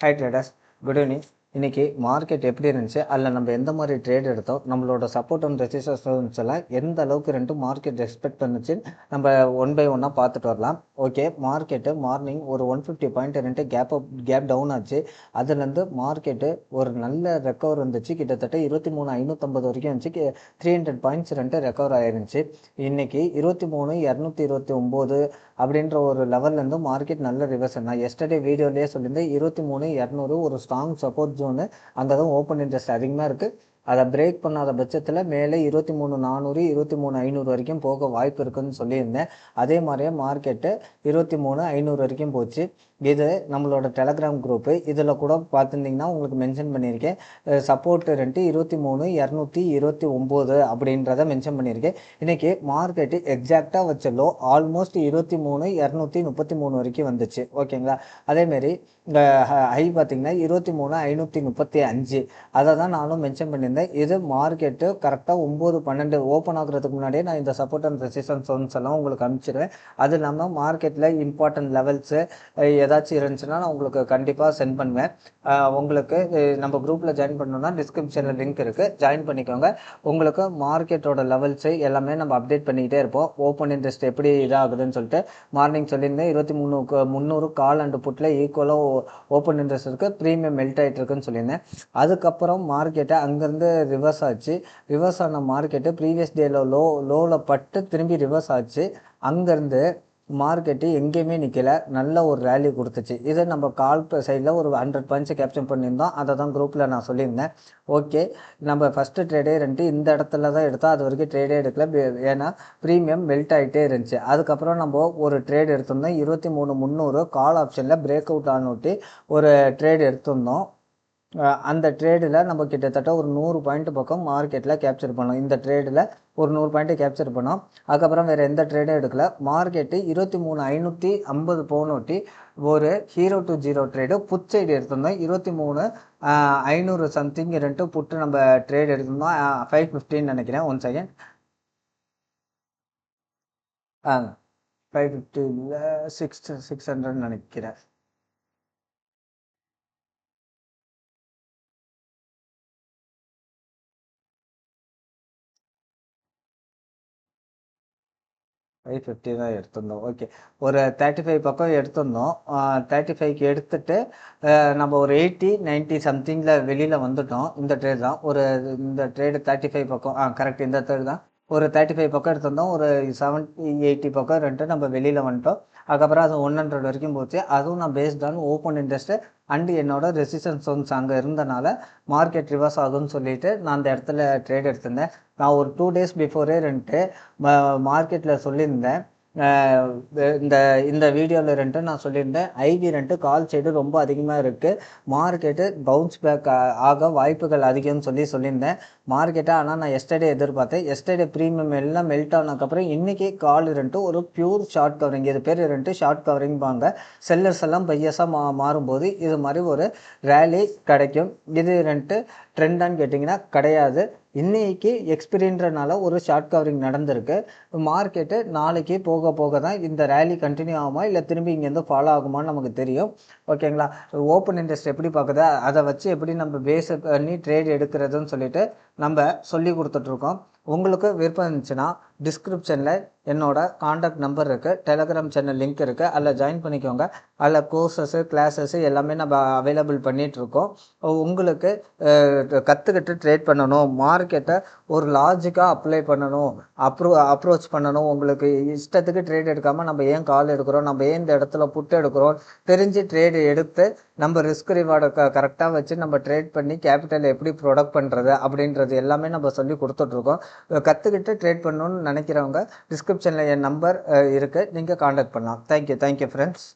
Hi traders, good evening. இன்னைக்கு market எப்படி இருந்துச்சு, அதில் நம்ம எந்த மாதிரி ட்ரேட் எடுத்தோம், நம்மளோட சப்போர்ட் அண்ட் ரெசிஸ்டன்ஸ் எல்லாம் எந்த அளவுக்கு ரெண்டு மார்க்கெட் எக்ஸ்பெக்ட் பண்ணுச்சுன்னு நம்ம ஒன் பை ஒன்னாக பார்த்துட்டு வரலாம். ஓகே, மார்க்கெட்டு மார்னிங் ஒரு 150 பாயிண்ட் ரெண்டு கேப் டவுன் ஆச்சு. அதுலேருந்து மார்க்கெட்டு ஒரு நல்ல ரெக்கவர் வந்துச்சு. கிட்டத்தட்ட 23,550 வரைக்கும் இருந்துச்சு. 300 பாயிண்ட்ஸ் ரெண்டு ரெக்கவர் ஆயிருந்துச்சு. இன்னைக்கு 23,229 அப்படின்ற ஒரு லெவல்லேருந்து மார்க்கெட் நல்ல ரிவர்ஸ். நான் எஸ்டர்டே வீடியோலேயே சொல்லியிருந்தேன் 23,200 ஒரு ஸ்ட்ராங் சப்போர்ட் ஜோனு. அங்கே தான் ஓப்பன் இன்ட்ரெஸ்ட் அதிகமாக இருக்குது. அதை பிரேக் பண்ணாத பட்சத்தில் மேலே 23,400 23,500 வரைக்கும் போக வாய்ப்பு இருக்குன்னு சொல்லியிருந்தேன். அதே மாதிரியே மார்க்கெட்டு 23,500 வரைக்கும் போச்சு. இது நம்மளோட டெலகிராம் குரூப்பு. இதில் கூட பார்த்துருந்தீங்கன்னா உங்களுக்கு மென்ஷன் பண்ணியிருக்கேன். சப்போர்ட் ரெண்டு 23,229 அப்படின்றத மென்ஷன் பண்ணியிருக்கேன். இன்றைக்கி மார்க்கெட்டு எக்ஸாக்டாக வச்ச லோ ஆல்மோஸ்ட் 23,233 வரைக்கும் வந்துச்சு. ஓகேங்களா? அதேமாரி ஹை பார்த்திங்கன்னா 23,535. அதை தான் நானும் மென்ஷன் பண்ணியிருந்தேன். இது மார்க்கெட்டு கரெக்டாக 9-12 ஓப்பன் ஆகுறதுக்கு முன்னாடியே நான் இந்த சப்போர்ட் அண்ட் ரெசிஸ்டன்ஸ் ஜோன்ஸ் எல்லாம் உங்களுக்கு அனுப்பிச்சிடுவேன். அது இல்லாமல் மார்க்கெட்டில் இம்பார்ட்டன்ட் லெவல்ஸு ஏதாச்சும் இருந்துச்சுன்னா நான் உங்களுக்கு கண்டிப்பாக சென்ட் பண்ணுவேன். உங்களுக்கு நம்ம குரூப்பில் ஜாயின் பண்ணணும்னா டிஸ்கிரிப்ஷனில் லிங்க் இருக்குது, ஜாயின் பண்ணிக்கோங்க. உங்களுக்கு மார்க்கெட்டோட லெவல்ஸு எல்லாமே நம்ம அப்டேட் பண்ணிக்கிட்டே இருப்போம். ஓப்பன் இன்ட்ரெஸ்ட் எப்படி இதாகுதுன்னு சொல்லிட்டு மார்னிங் சொல்லியிருந்தேன். 23,300 கால் அண்ட் புட்டில் ஈக்குவலாக ஓப்பன் இன்ட்ரெஸ்ட் இருக்குது, ப்ரீமியம் மெல்ட் ஆகிட்டு இருக்குன்னு சொல்லியிருந்தேன். அதுக்கப்புறம் மார்க்கெட்டை அங்கேருந்து ரிவர்ஸ் ஆச்சு. ரிவர்ஸ் ஆன மார்க்கெட்டு ப்ரீவியஸ் டேல லோவில் பட்டு திரும்பி ரிவர்ஸ் ஆச்சு. அங்கேருந்து மார்க்கெட்டு எங்கேயுமே நிற்கலை, நல்ல ஒரு ரேலி கொடுத்துச்சு. இதை நம்ம கால் சைடில் ஒரு 100 பாயிண்ட்ஸை கேப்சர் பண்ணியிருந்தோம். அதை தான் குரூப்பில் நான் சொல்லியிருந்தேன். ஓகே, நம்ம ஃபஸ்ட்டு ட்ரேடே ரெண்டு இந்த இடத்துல தான் எடுத்தோம். அது வரைக்கும் ட்ரேடே எடுக்கல, ஏன்னா ப்ரீமியம் மெல்ட் ஆகிட்டே இருந்துச்சு. அதுக்கப்புறம் நம்ம ஒரு ட்ரேட் எடுத்திருந்தோம் 23,300 கால் ஆப்ஷனில் பிரேக் அவுட் ஆனோட்டி ஒரு ட்ரேட் எடுத்திருந்தோம். அந்த ட்ரேடில் நம்ம கிட்டத்தட்ட ஒரு 100 பாயிண்ட் பக்கம் மார்க்கெட்டில் கேப்சர் பண்ணோம். இந்த ட்ரேடில் ஒரு 100 பாயிண்ட்டு கேப்சர் பண்ணோம். அதுக்கப்புறம் வேறு எந்த ட்ரேடும் எடுக்கல. மார்க்கெட்டு 23,550 போனோட்டி ஒரு 0-0 ட்ரேடு புட் சைடு எடுத்திருந்தோம். 23,500 சம்திங் ரெண்டு புட்டு நம்ம ட்ரேட் எடுத்திருந்தோம். 550 நினைக்கிறேன். 1 செகண்ட். 550 இல்லை 600 நினைக்கிறேன். $550 தான் எடுத்திருந்தோம். ஓகே, ஒரு 35 பக்கம் எடுத்திருந்தோம். 35க்கு எடுத்துட்டு நம்ம ஒரு 80-90 சம்திங்கில் வெளியில் வந்துட்டோம். இந்த ட்ரேட் தான் இந்த ட்ரேடு 35 பக்கம் கரெக்ட், இந்த ட்ரேட் தான். ஒரு 35 பக்கம் எடுத்திருந்தோம். ஒரு 70-80 பக்கம் ரெண்டு நம்ம வெளியில் வந்துட்டோம். அதுக்கப்புறம் அது 100 வரைக்கும் போச்சு. அதுவும் நான் based on open interest and என்னோட ரெசிஸ்டன்ஸ் ஜோன்ஸ் அங்கே இருந்தனால மார்க்கெட் ரிவர்ஸ் ஆகும்னு சொல்லிட்டு நான் அந்த இடத்துல ட்ரேட் எடுத்திருந்தேன். நான் ஒரு 2 டேஸ் பிஃபோரே ரெண்டு மார்க்கெட்டில் சொல்லியிருந்தேன். இந்த இந்த வீடியோவில் ரெண்டு நான் சொல்லியிருந்தேன் ஐவி ரெண்டு கால் சைடு ரொம்ப அதிகமாக இருக்குது, மார்க்கெட்டு பவுன்ஸ் பேக் ஆக வாய்ப்புகள் அதிகம்னு சொல்லியிருந்தேன் மார்க்கெட்டை. ஆனால் நான் எஸ்டர்டே எதிர்பார்த்தேன். எஸ்டர்டே ப்ரீமியம் எல்லாம் மெல்ட் ஆனதுக்கப்புறம் இன்றைக்கி கால் ரெண்டு ஒரு பியூர் ஷார்ட் கவரிங். இது பேர் ரெண்டு ஷார்ட் கவரிங் பாங்க. செல்லர்ஸ் எல்லாம் பையஸாக மாறும்போது இது மாதிரி ஒரு ரேலி கிடைக்கும். இது ரெண்டு ட்ரெண்டான்னு கேட்டிங்கன்னா கிடையாது. இன்னைக்கு எக்ஸ்பிரின்றனால ஒரு ஷார்ட் கவரிங் நடந்திருக்கு. மார்க்கெட்டு நாளைக்கு போக போக தான் இந்த ரேலி கண்டினியூ ஆகுமா இல்லை திரும்பி இங்கேருந்து ஃபாலோ ஆகுமான்னு நமக்கு தெரியும். ஓகேங்களா? ஓப்பன் இன்ட்ரெஸ்ட் எப்படி பார்க்குதா, அதை வச்சு எப்படி நம்ம பேஸ் பண்ணி ட்ரேட் எடுக்கிறதுன்னு சொல்லிட்டு நம்ம சொல்லி கொடுத்துட்ருக்கோம். உங்களுக்கு விருப்பம் இருந்துச்சுன்னா டிஸ்கிரிப்ஷனில் என்னோட காண்டாக்ட் நம்பர் இருக்குது, டெலகிராம் சேனல் லிங்க் இருக்குது, அதில் ஜாயின் பண்ணிக்கோங்க. அதில் கோர்சஸ்ஸு கிளாஸஸ்ஸு எல்லாமே நம்ம அவைலபிள் பண்ணிகிட்ருக்கோம். உங்களுக்கு கற்றுக்கிட்டு ட்ரேட் பண்ணணும், மார்க்கெட்டை ஒரு லாஜிக்காக அப்ளை பண்ணணும், அப்ரோச் பண்ணணும். உங்களுக்கு இஷ்டத்துக்கு ட்ரேட் எடுக்காமல் நம்ம ஏன் கால் எடுக்கிறோம், நம்ம ஏன் இந்த இடத்துல புட்டு எடுக்கிறோம் தெரிஞ்சு ட்ரேடு எடுத்து நம்ம ரிஸ்க் ரிவார்டை கரெக்டாக வச்சு நம்ம ட்ரேட் பண்ணி கேபிட்டல் எப்படி ப்ரொடக்ட் பண்ணுறது அப்படின்றது எல்லாமே நம்ம சொல்லி கொடுத்துட்ருக்கோம். கற்றுக்கிட்டு ட்ரேட் பண்ணணும்னு நினைக்கிறவங்க டிஸ்கிரிப்ஷனில் என் நம்பர் இருக்குது, நீங்கள் காண்டாக்ட் பண்ணலாம். Thank you friends.